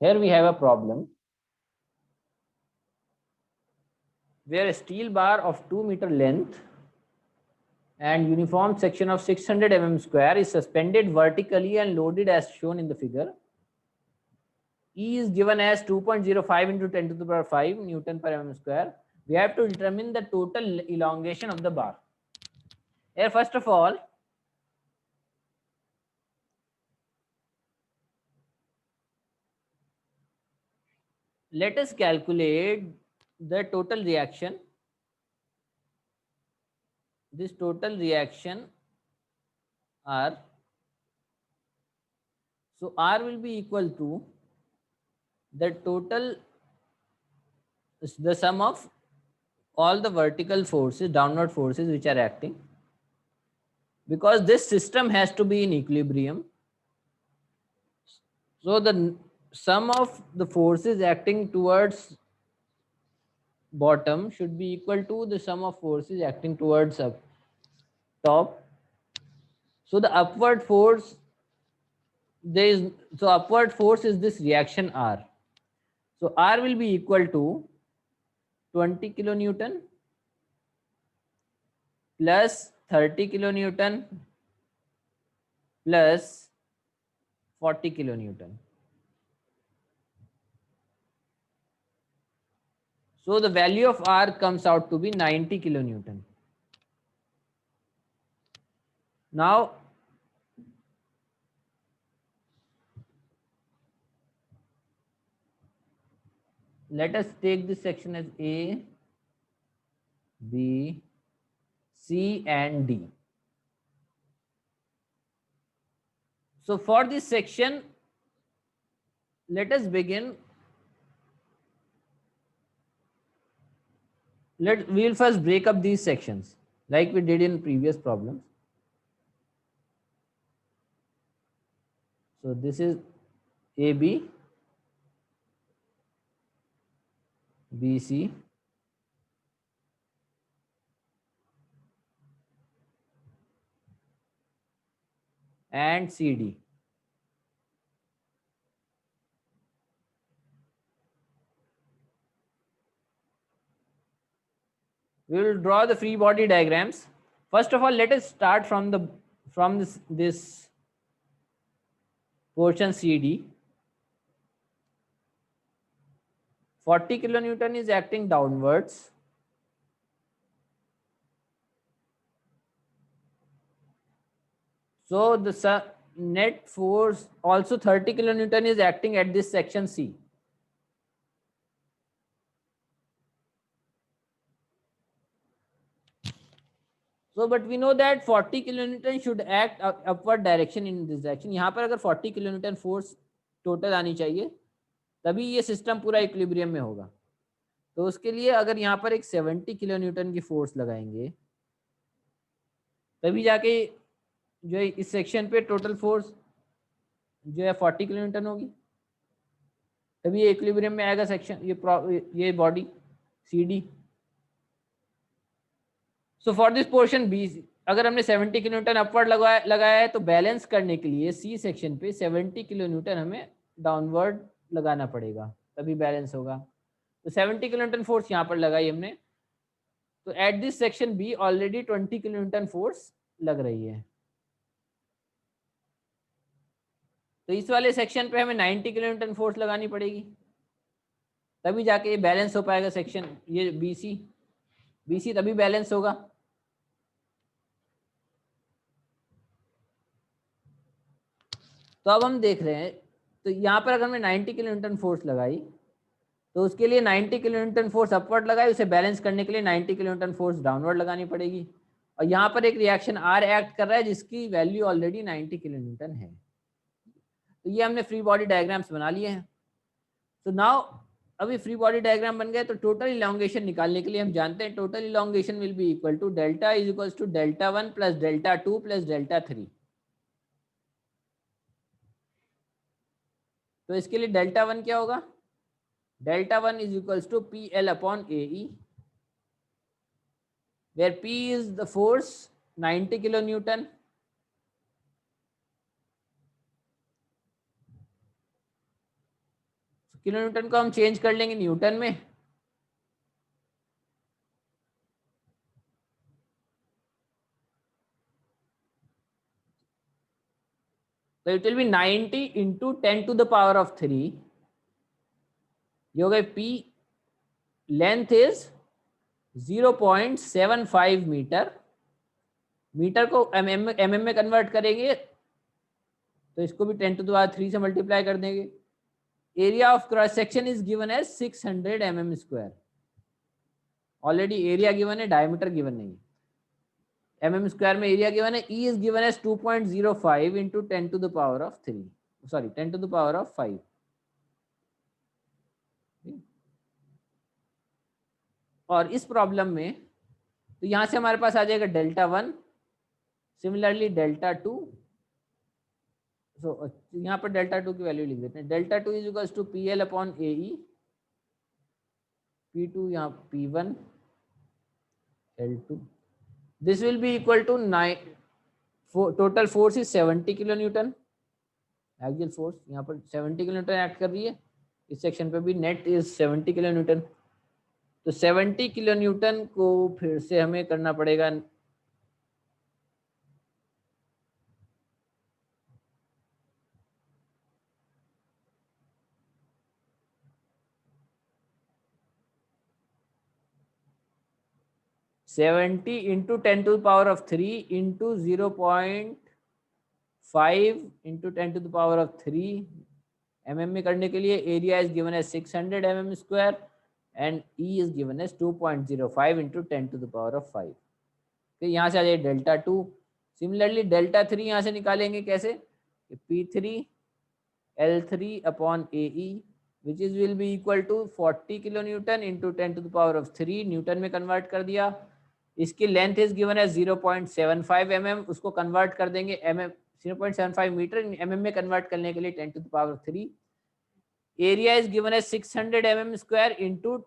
Here we have a problem where a steel bar of 2 meter length and uniform section of 600 mm square is suspended vertically and loaded as shown in the figure. E is given as 2.05 into 10 to the power 5 Newton per mm square. We have to determine the total elongation of the bar. Here, first of all, let us calculate the total reaction. This total reaction R. So R will be equal to the total, the sum of all the vertical forces, downward forces which are acting, because this system has to be in equilibrium. So the sum of the forces acting towards bottom should be equal to the sum of forces acting towards up top. So the upward force, upward force is this reaction R. So R will be equal to 20 kilonewton plus 30 kilonewton plus 40 kilonewton. So the value of R comes out to be 90 kilonewton. Now let us take this section as A, B, C and D. So for this section, let us begin. We will first break up these sections like we did in previous problems. So this is AB, BC, and CD. We will draw the free body diagrams. First of all, let us start from this portion CD. 40 kilonewton is acting downwards. So the net force also 30 kilonewton is acting at this section C. So but we know that 40 kilonewton should act upward direction in this direction. यहाँ पर अगर 40 kilonewton force total आनी चाहिए तभी ये system पूरा equilibrium में होगा. तो उसके लिए अगर यहाँ पर एक 70 kilonewton की फोर्स लगाएंगे तभी जाके जो है इस सेक्शन पे टोटल फोर्स जो है 40 kilonewton होगी, तभी ये इक्विलिब्रियम में आएगा सेक्शन, ये body CD. So for this portion B, अगर हमने 70 kilonewton अपवर्ड लगाया है तो बैलेंस करने के लिए सी सेक्शन पे 70 kilonewton हमें डाउनवर्ड लगाना पड़ेगा, तभी बैलेंस होगा. तो 70 kilonewton फोर्स यहाँ पर लगाई हमने, तो at this section B already 20 kilonewton force लग रही है. तो इस वाले सेक्शन पे हमें 90 kilonewton फोर्स लगानी पड़ेगी, तभी जाके ये बैलेंस हो पाएगा सेक्शन, ये बीसी तभी बैलेंस होगा. तो अब हम देख रहे हैं, तो यहाँ पर अगर हमने 90 kilonewton फोर्स लगाई तो उसके लिए 90 kilonewton फोर्स अपवर्ड लगाई, उसे बैलेंस करने के लिए 90 kilonewton फोर्स डाउनवर्ड लगानी पड़ेगी. और यहाँ पर एक रिएक्शन आर एक्ट कर रहा है जिसकी वैल्यू ऑलरेडी 90 kilonewton है. तो ये हमने फ्री बॉडी डायग्राम्स बना लिए हैं. तो नाउ अभी फ्री बॉडी डायग्राम बन गए, तो टोटल इलॉन्गेशन निकालने के लिए हम जानते हैं total elongation will be equal to delta is equal to delta 1 plus delta 2 plus delta 3. तो इसके लिए डेल्टा 1 क्या होगा, delta 1 is equals to P L upon A E, where P is the force 90 kilonewton, kilo newton को हम change कर लेंगे Newton में, तो इट विल बी 90 इंटू 10⁻³ ये हो गए P, length is 0.75 meter, meter को एम में कन्वर्ट करेंगे तो इसको भी 10⁻³ से मल्टीप्लाई कर देंगे। Area of cross section is given as 600 mm²। Already area given है, डायमीटर गिवन नहीं है। mm² में एरिया गिवन है। E is given as 2.05 into 10⁻³ sorry 10⁵ और इस प्रॉब्लम में तो यहां से हमारे पास आ जाएगा Δ1, सिमिलरली Δ2, सो यहाँ पर Δ2 की वैल्यू लिख देते हैं। Δ2 is equals to PL upon AE, P2 यहाँ P1 L2, this will be equal to 9, total force is 70 kilo newton, axial force यहाँ पर 70 किलो न्यूटन एक्ट कर रही है, इस सेक्शन पे भी नेट इज 70 किलो न्यूटन। तो 70 किलो न्यूटन को फिर से हमें करना पड़ेगा 70 इंटू 10⁻³ इंटू 0.5 इंटू 10⁻³ mm में करने के लिए area is given as 600 mm² and E is given as 2.05 into 10⁵। फिर यहाँ से आ जाए Δ2, सिमिलरली Δ3 यहाँ से निकालेंगे कैसे, P3 L3 upon AE which is will be equal to 40 kilo newton into 10⁻³ newton में कन्वर्ट कर दिया। इसकी लेंथ इज गिवन है 0.75 mm, उसको कन्वर्ट कर देंगे mm, 0.75 मीटर mm में कन्वर्ट करने के लिए 10⁻³। एरिया इज गिवन है 600 mm² into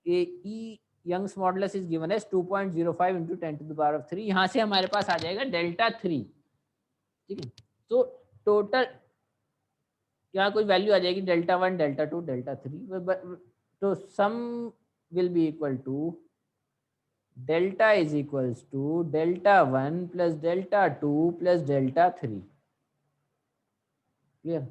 E Young's modulus is given है 2.05 इंटू 10⁻³। यहाँ से हमारे पास आ जाएगा Δ3, ठीक है। तो टोटल यहाँ कोई वैल्यू आ जाएगी Δ1 Δ2 Δ3, तो sum will be equal to delta is equals to Δ1 plus Δ2 plus Δ3, clear.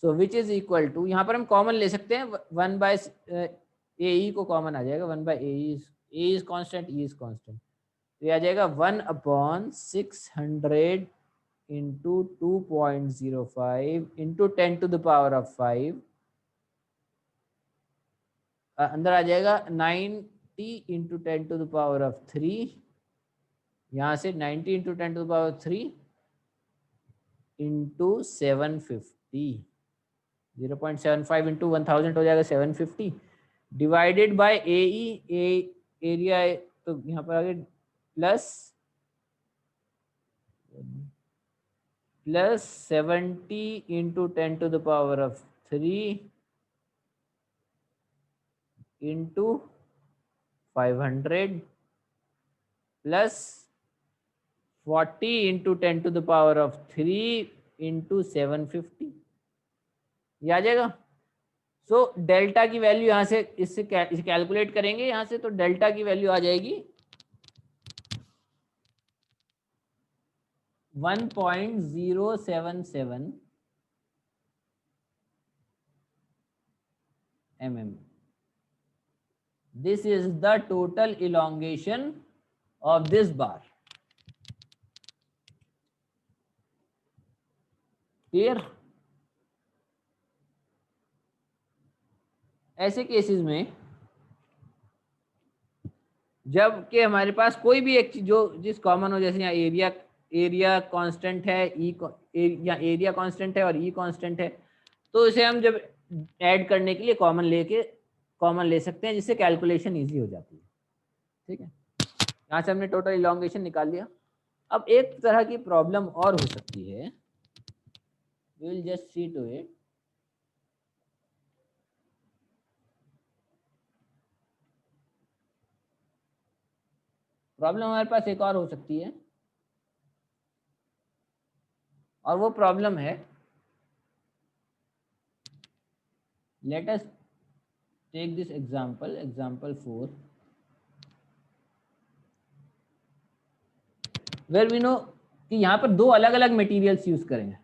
So which is equal to, यहाँ पर हम कॉमन ले सकते हैं 1/AE को कॉमन आ जाएगा, 1/AE, A is constant, E is constant, तो ये आ जाएगा 1/600 इंटू 2.05 इंटू 10⁵, अंदर आ जाएगा 90 इंटू 10⁻³ यहाँ से 90 इंटू 10⁻³ इंटू 750, 0.75 इंटू 1000 हो जाएगा 750 डिवाइडेड बाय AE, एरिया तो यहाँ पर आगे plus 70 into 10⁻³ into 500 plus 40 into 10⁻³ into 750, ये आ जाएगा। सो डेल्टा की वैल्यू यहाँ से इसे कैलकुलेट करेंगे यहाँ से, तो डेल्टा की वैल्यू आ जाएगी 1.077 mm. This is the total elongation of this bar. Clear? ऐसे केसेस में जब कि हमारे पास कोई भी एक चीज जो जिस कॉमन हो, जैसे यहाँ एरिया कांस्टेंट है, या एरिया कांस्टेंट है और ई कांस्टेंट है, तो इसे हम जब ऐड करने के लिए कॉमन ले सकते हैं, जिससे कैलकुलेशन इजी हो जाती है, ठीक है। यहाँ से हमने टोटल इलॉन्गेशन निकाल लिया। अब एक तरह की प्रॉब्लम और हो सकती है, we will just see to it. Problem हमारे पास एक और हो सकती है, और वो प्रॉब्लम है let us take this example 4 where we know कि यहाँ पर दो अलग अलग मटेरियल्स यूज करेंगे।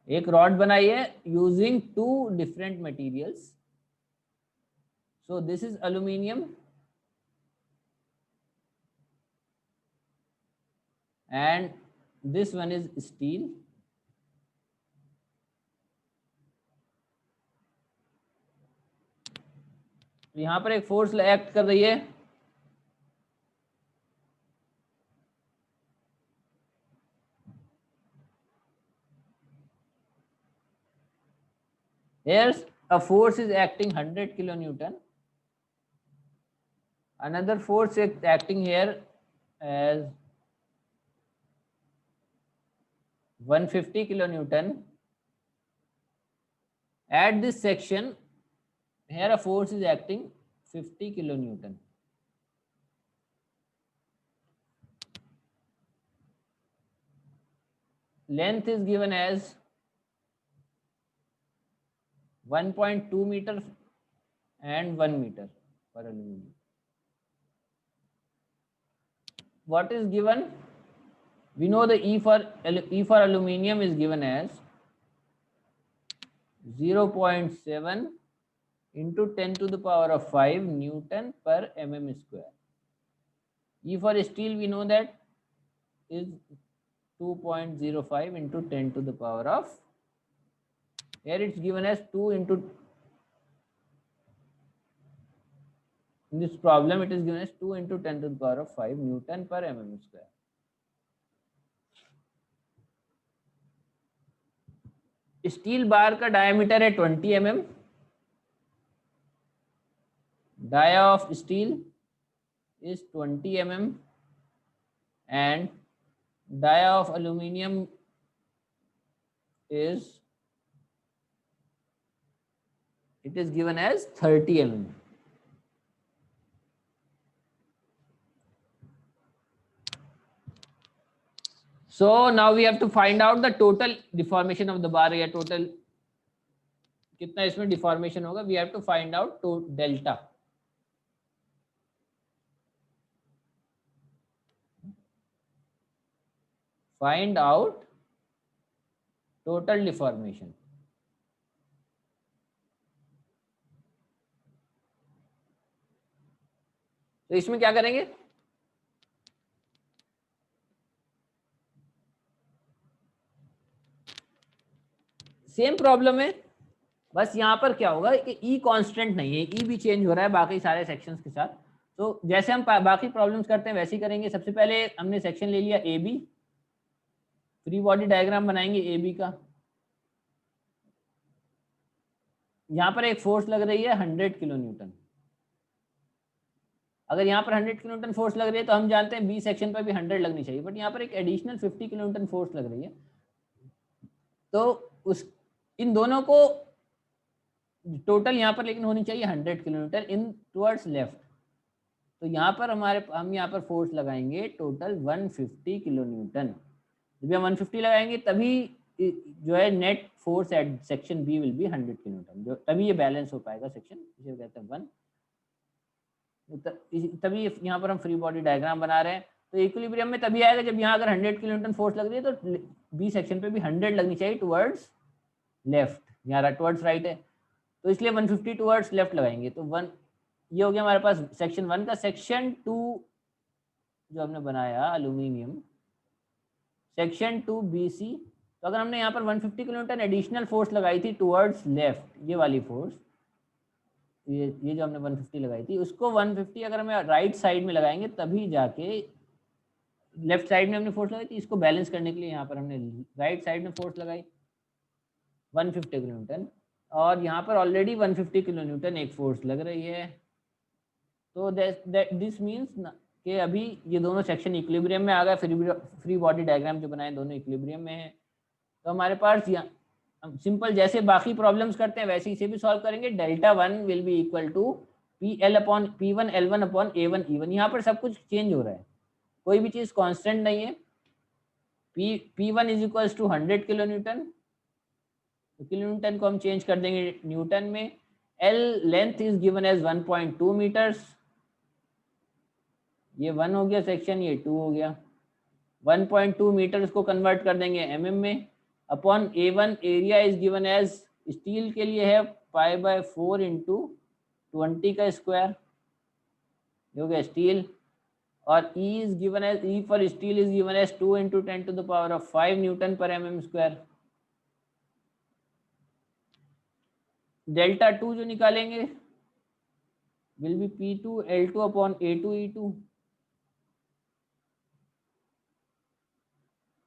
एक रॉड बनाई है using two different materials, so this is aluminium and this one is steel. यहां पर एक फोर्स एक्ट कर रही है, here's a force is acting 100 kilonewton, another force is acting here as 150 kilonewton. At this section here a force is acting 50 kilonewton. Length is given as 1.2 meter and 1 meter for aluminum. What is given? We know the E for aluminum is given as 0.7 into 10 to the power of 5 Newton per mm square. E for steel we know that is 2.05 into 10 to the power of, here it's given as 2 into, in this problem it is given as 2 into 10 to the power of 5 Newton per mm square. Steel bar का diameter है 20 mm, dia of steel is 20 mm and dia of aluminium is, it is given as 30 mm. So now we have to find out the total deformation of the bar या total कितना इसमें deformation होगा. We have to find out to delta. Find out total deformation. तो इसमें क्या करेंगे, same problem है, बस यहाँ पर क्या होगा कि ई कांस्टेंट नहीं है, ई भी चेंज हो रहा है बाकी सारे सेक्शंस के साथ. तो जैसे हम बाकी प्रॉब्लम्स करते हैं वैसे ही करेंगे. सबसे पहले हमने सेक्शन ले लिया A B, free body diagram बनाएंगे ए बी का. यहाँ पर एक फोर्स लग रही है 100 किलो न्यूटन. अगर यहाँ पर 100 किलो न्यूटन फोर्स लग रही है तो हम जानते हैं बी सेक्शन पर भी 100 लगनी चाहिए, बट यहाँ पर एक एडिशनल 50 किलो न्यूटन फोर्स लग रही है. तो उस इन दोनों को टोटल यहाँ पर लेकिन होनी चाहिए 100 किलो न्यूटन इन टुवर्ड्स लेफ्ट. तो यहाँ पर हम यहाँ पर फोर्स लगाएंगे टोटल 150 किलो न्यूटन. जब हम 150 लगाएंगे तभी जो है net force at section B will be 100 kilo newton, जो तभी ये बैलेंस हो पाएगा सेक्शन, इसे कहते हैं 1. तभी यहाँ पर हम फ्री बॉडी डायग्राम बना रहे हैं. तो इक्विलिब्रियम में तभी आएगा जब यहाँ अगर 100 किलो न्यूटन फोर्स लग रही है तो बी सेक्शन पे भी 100 लगनी चाहिए टुवर्ड्स लेफ्ट, यहाँ टुवर्ड्स राइट है तो इसलिए 150 टुवर्ड्स लेफ्ट लगाएंगे. तो 1 ये हो गया हमारे पास सेक्शन 1 का. सेक्शन 2 जो हमने बनाया अल्यूमिनियम, सेक्शन 2 BC. तो अगर हमने यहाँ पर 150 किलो न्यूटन एडिशनल फोर्स लगाई थी टुवर्ड्स लेफ्ट, ये वाली फोर्स, ये जो हमने 150 लगाई थी उसको 150 अगर हमें राइट साइड में लगाएंगे तभी जाके, लेफ्ट साइड में हमने फोर्स लगाई थी, इसको बैलेंस करने के लिए यहाँ पर हमने राइट साइड में फोर्स लगाई 150 किलो न्यूटन, और यहाँ पर ऑलरेडी 150 किलो न्यूटन एक फोर्स लग रही है. तो दिस मीन्स कि अभी ये दोनों सेक्शन इक्विलिब्रियम में आ गए. फ्री बॉडी डायग्राम जो बनाए दोनों इक्विलिब्रियम में है. तो हमारे पास यहाँ सिंपल जैसे बाकी प्रॉब्लम्स करते हैं वैसे इसे भी सॉल्व करेंगे. Delta 1 will be equal to P1 L1 upon A1 E1. यहाँ पर सब कुछ चेंज हो रहा है, कोई भी चीज़ कांस्टेंट नहीं है. P1 is equal to 100 kilo newton, तो किलो न्यूटन को हम चेंज कर देंगे न्यूटन में। L length is given as 1.2 meters, ये 1 हो गया सेक्शन, ये 2 हो गया। 1.2 मीटर्स को कन्वर्ट कर देंगे mm में, upon A1 area is given as, steel के लिए है π/4 इंटू 20 का स्क्वायर, ये हो गया स्टील। और E is given as, E for steel is given as 2 into 10⁵ newton पर mm स्क्वायर। डेल्टा 2 जो निकालेंगे will be P2 L2 upon A2 E2,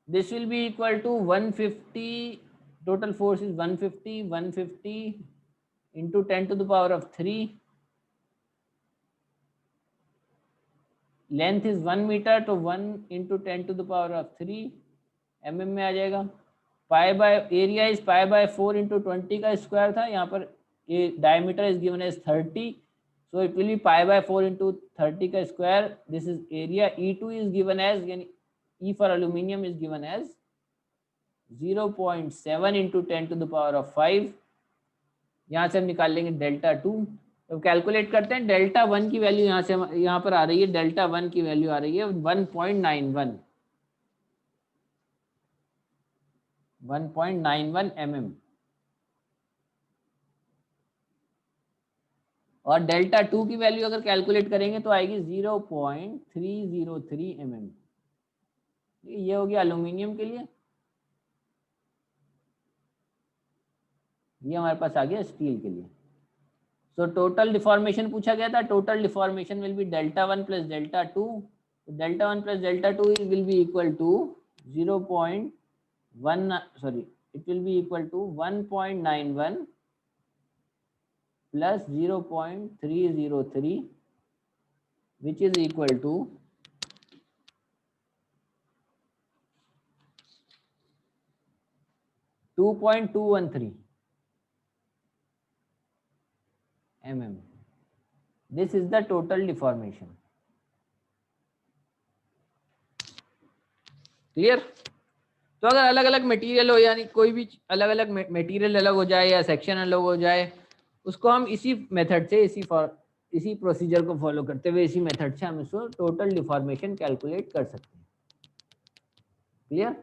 this will be equal to 150, total force is 150 into 10⁻3, length is 1 meter, तो 1 into 10⁻3 mm में आ जाएगा। Area is π/4 into 20 का square था, यहाँ पर ये diameter is given as 30, so it will be π/4 into 30 का square, this is area. E2 is given as, यानी E for aluminium is given as 0.7 into 10⁵। यहाँ से हम निकाल लेंगे डेल्टा 2, तो कैलकुलेट करते हैं। डेल्टा 1 की वैल्यू यहाँ से यहाँ पर आ रही है, डेल्टा 1 की वैल्यू आ रही है 1.91 mm, और डेल्टा 2 की वैल्यू अगर कैलकुलेट करेंगे तो आएगी 0.303 mm। ये हो गया एल्यूमिनियम के लिए, ये हमारे पास आ गया स्टील के लिए। सो टोटल डिफॉर्मेशन पूछा गया था, total deformation will be delta 1 plus delta 2, delta 1 plus delta 2 will be equal to 0.1, sorry it will be equal to 1.91 plus 0.303 which is equal to 2.213 mm. This is the total deformation. Clear? तो अगर अलग अलग material हो, यानी कोई भी अलग अलग मटेरियल अलग हो जाए या सेक्शन अलग हो जाए, उसको हम इसी मेथड से, इसी प्रोसीजर को फॉलो करते हुए, इसी मेथड से हम इसको टोटल डिफॉर्मेशन कैलकुलेट कर सकते हैं। क्लियर?